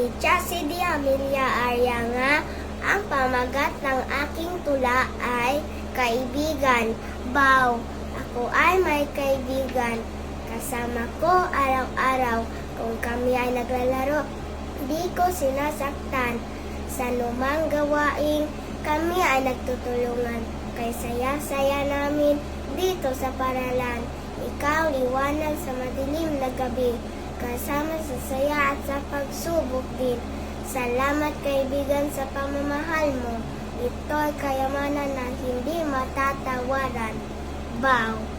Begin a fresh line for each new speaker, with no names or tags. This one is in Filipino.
ni Chassie D. Amelia Arya nga, ang pamagat ng aking tula ay kaibigan. Bow, ako ay may kaibigan. Kasama ko araw-araw. Kung kami ay naglalaro, di ko sinasaktan. Sa lumang gawain, kami ay nagtutulungan. Kay saya-saya namin dito sa paralan. Ikaw liwanag sa madilim na gabi. Kasama sa saya at sa pagsubok din. Salamat kaibigan sa pamamahal mo. Ito'y kayamanan na hindi matatawaran. Bow.